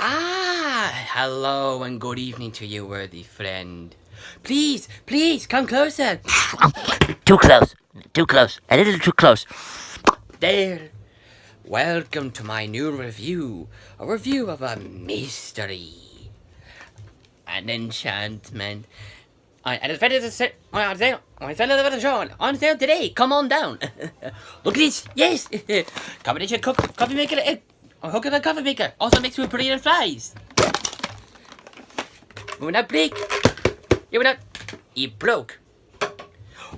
Hello and good evening to you, worthy friend. Please, come closer. Too close. Too close. A little too close. There. Welcome to my new review. A review of a mystery. An enchantment. And it's better to say, on sale today. Come on down. Look at this. Yes. Combination coffee maker. Hook of a coffee maker. Also makes with pretty flies. Moving up, Blake. You went up. It broke.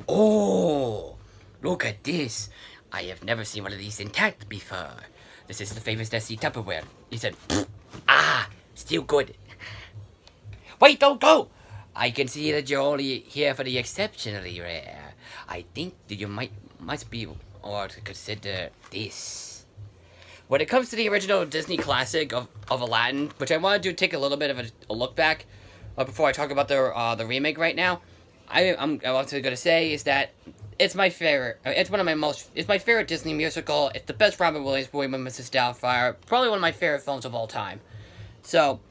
Oh, look at this. I have never seen one of these intact before. This is the famous Nessie Tupperware. He said, still good. Wait, don't go. I can see that you're only here for the exceptionally rare. I think that you must be or to consider this. When it comes to the original Disney classic of Aladdin, which I wanted to take a little bit of a look back before I talk about the remake right now, I'm also going to say is that it's my favorite. It's my favorite Disney musical. It's the best Robin Williams movie with Mrs. Doubtfire. Probably one of my favorite films of all time. So,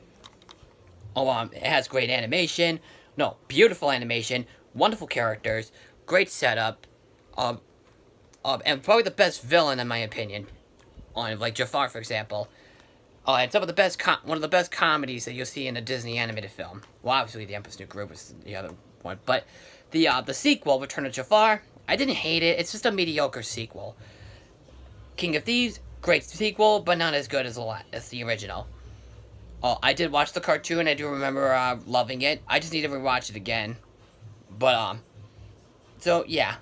it has great animation. No, beautiful animation. Wonderful characters. Great setup. And probably the best villain in my opinion. Like Jafar, for example. And some of the best one of the best comedies that you'll see in a Disney animated film. Well, obviously, The Emperor's New Groove is the other one, but the sequel, Return of Jafar, I didn't hate it. It's just a mediocre sequel. King of Thieves, great sequel, but not as good as the original. I did watch the cartoon. I do remember loving it. I just need to rewatch it again. But so yeah.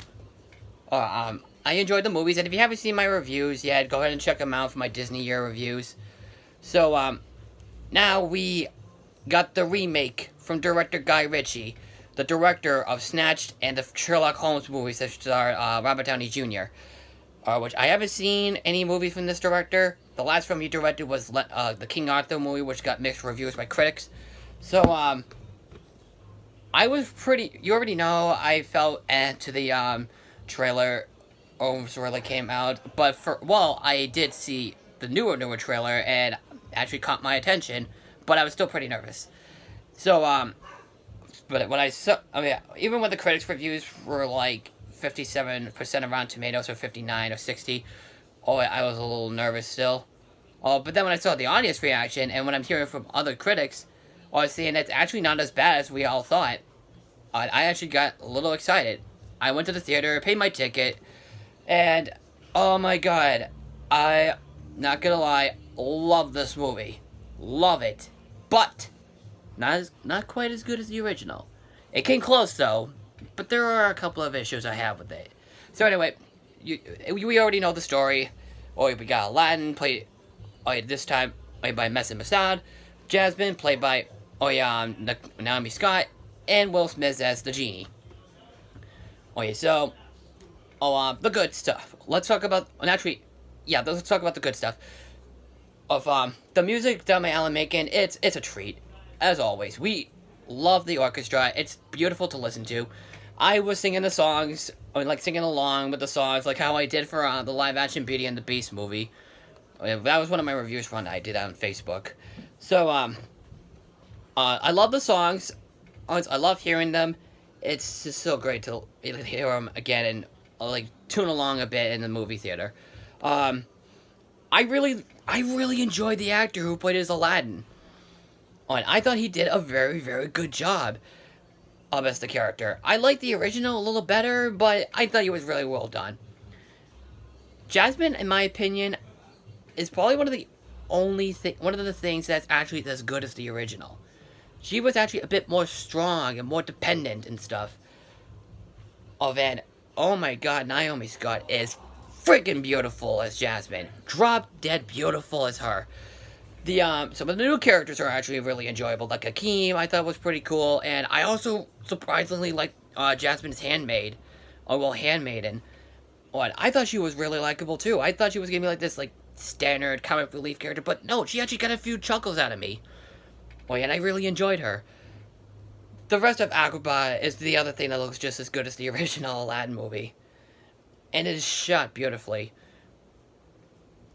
I enjoyed the movies, and if you haven't seen my reviews yet, go ahead and check them out for my Disney year reviews. So now we got the remake from director Guy Ritchie, the director of Snatched and the Sherlock Holmes movies that star Robert Downey Jr., which I haven't seen any movie from this director. The last film he directed was the King Arthur movie, which got mixed reviews by critics. So, I was you already know, I felt to the trailer before it came out. But I did see the newer trailer, and actually caught my attention, but I was still pretty nervous. So, but when I saw, even when the critics' reviews were like 57% around Tomatoes or 59 or 60, I was a little nervous still. But then when I saw the audience reaction, and when I'm hearing from other critics, I was seeing it's actually not as bad as we all thought. I actually got a little excited. I went to the theater, paid my ticket, and oh my god, not gonna lie, love this movie. Love it. But not quite as good as the original. It came close though, but there are a couple of issues I have with it. So anyway, we already know the story. We got Aladdin played this time played by Mesa Masad, Jasmine played by Naomi Scott, and Will Smith as the genie. The good stuff. Let's talk about let's talk about the good stuff. Of the music done by Alan Menken, it's a treat. As always, we love the orchestra. It's beautiful to listen to. I was singing the songs, singing along with the songs, like how I did for the live-action Beauty and the Beast movie. That was one of my reviews for one I did on Facebook. So, I love the songs. I love hearing them. It's just so great to hear them again and tune along a bit in the movie theater. I really enjoyed the actor who played as Aladdin. And I thought he did a very, very good job as the character. I liked the original a little better, but I thought he was really well done. Jasmine, in my opinion, is probably one of the things that's actually as good as the original. She was actually a bit more strong and more dependent and stuff. And oh my god, Naomi Scott is freaking beautiful as Jasmine. Drop dead beautiful as her. Some of the new characters are actually really enjoyable. Like Hakeem, I thought was pretty cool, and I also surprisingly liked Jasmine's handmaiden. I thought she was really likable too. I thought she was gonna be like this standard comic relief character, but no, she actually got a few chuckles out of me. And I really enjoyed her. The rest of Agrabah is the other thing that looks just as good as the original Aladdin movie. And it is shot beautifully.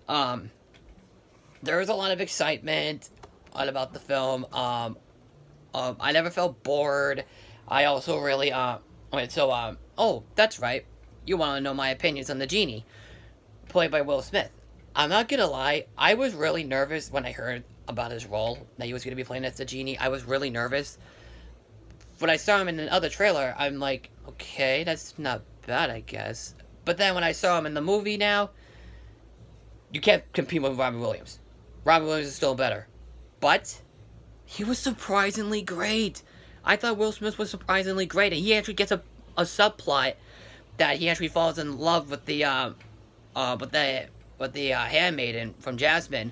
There is a lot of excitement. about the film. I never felt bored. I also really oh, that's right. You want to know my opinions on the genie, played by Will Smith. I'm not gonna lie, I was really nervous when I heard about his role, that he was gonna be playing as the genie. I was really nervous. When I saw him in the other trailer, I'm like, okay, that's not bad, I guess. But then when I saw him in the movie now, you can't compete with Robin Williams. Robin Williams is still better. But he was surprisingly great. I thought Will Smith was surprisingly great, and he actually gets a subplot that he actually falls in love with the handmaiden from Jasmine.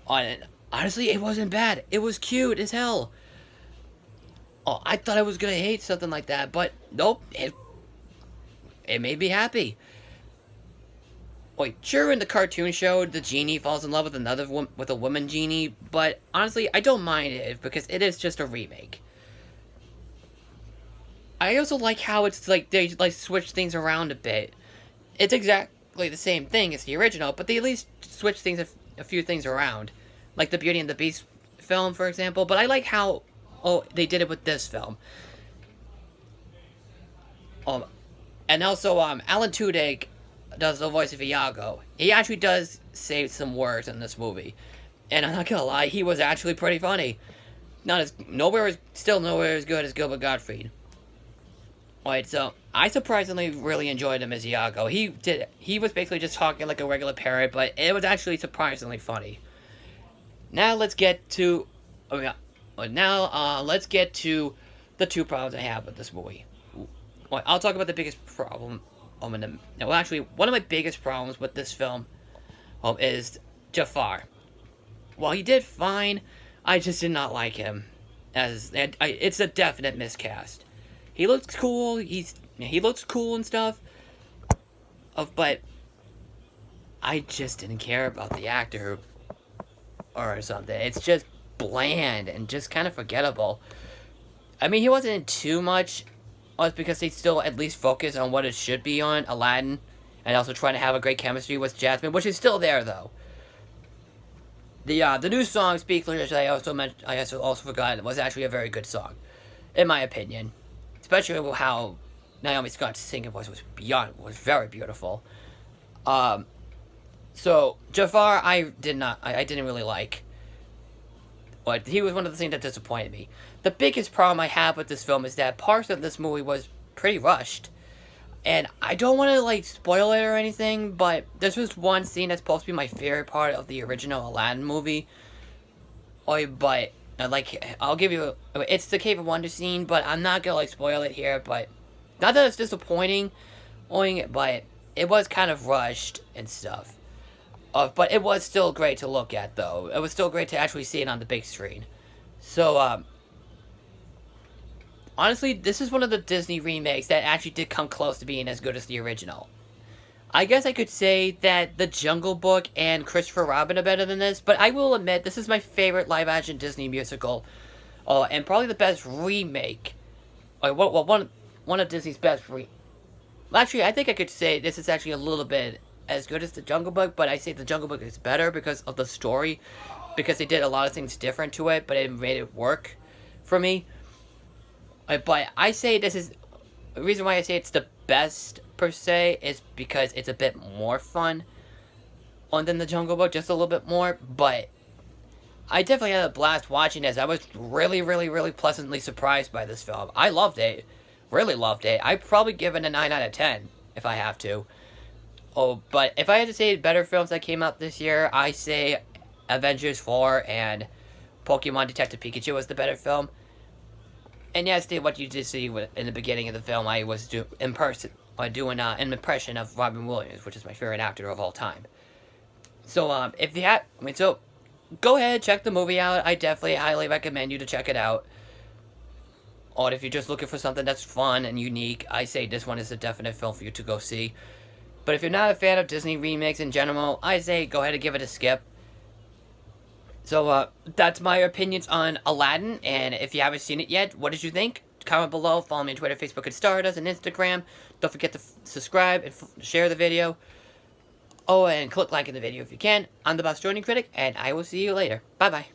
Honestly, it wasn't bad. It was cute as hell. Oh, I thought I was gonna hate something like that, but nope. It made me happy. Wait, sure, in the cartoon show, the genie falls in love with a woman genie, but honestly, I don't mind it because it is just a remake. I also like how it's like they like switch things around a bit. It's exactly the same thing as the original, but they at least switch things a few things around, like the Beauty and the Beast film, for example. But I like how they did it with this film. And also Alan Tudyk does the voice of Iago. He actually does say some words in this movie, and I'm not gonna lie, he was actually pretty funny. Nowhere as good as Gilbert Gottfried. Alright, so I surprisingly really enjoyed him as Iago. He was basically just talking like a regular parrot, but it was actually surprisingly funny. Now let's get to let's get to the two problems I have with this movie. Well, I'll talk about the biggest problem. Actually, one of my biggest problems with this film is Jafar. While he did fine, I just did not like him. It's a definite miscast. He looks cool. He looks cool and stuff. But I just didn't care about the actor or something. It's just bland and just kind of forgettable. I mean, he wasn't in too much. It's because they still at least focus on what it should be on, Aladdin, and also trying to have a great chemistry with Jasmine, which is still there though. The new song "Speechless," I also forgot, was actually a very good song, in my opinion. Especially with how Naomi Scott's singing voice was very beautiful. So Jafar, I didn't really like. But he was one of the things that disappointed me. The biggest problem I have with this film is that parts of this movie was pretty rushed. And I don't want to, spoil it or anything, but this was one scene that's supposed to be my favorite part of the original Aladdin movie. I'll give you... It's the Cave of Wonder scene, but I'm not going to, spoil it here, but... Not that it's disappointing, but it was kind of rushed and stuff. But it was still great to look at, though. It was still great to actually see it on the big screen. So, honestly, this is one of the Disney remakes that actually did come close to being as good as the original. I guess I could say that The Jungle Book and Christopher Robin are better than this, but I will admit, this is my favorite live-action Disney musical. And probably the best remake. One of Disney's best Actually, I think I could say this is actually a little bit as good as The Jungle Book, but I say The Jungle Book is better because of the story, because they did a lot of things different to it, but it made it work for me. But I say this is... The reason why I say it's the best, per se, is because it's a bit more fun than The Jungle Book, just a little bit more, but I definitely had a blast watching this. I was really, really, really pleasantly surprised by this film. I loved it. Really loved it. I'd probably give it a 9 out of 10, if I have to. But if I had to say better films that came out this year, I say Avengers 4 and Pokemon Detective Pikachu was the better film. And yes, what you did see in the beginning of the film, I was doing an impression of Robin Williams, which is my favorite actor of all time. So, go ahead, check the movie out. I definitely highly recommend you to check it out. Or if you're just looking for something that's fun and unique, I say this one is a definite film for you to go see. But if you're not a fan of Disney remakes in general, I say go ahead and give it a skip. So, that's my opinions on Aladdin, and if you haven't seen it yet, what did you think? Comment below, follow me on Twitter, Facebook, and Stardust, and Instagram. Don't forget to subscribe and share the video. And click like in the video if you can. I'm the Bostonian Critic, and I will see you later. Bye-bye.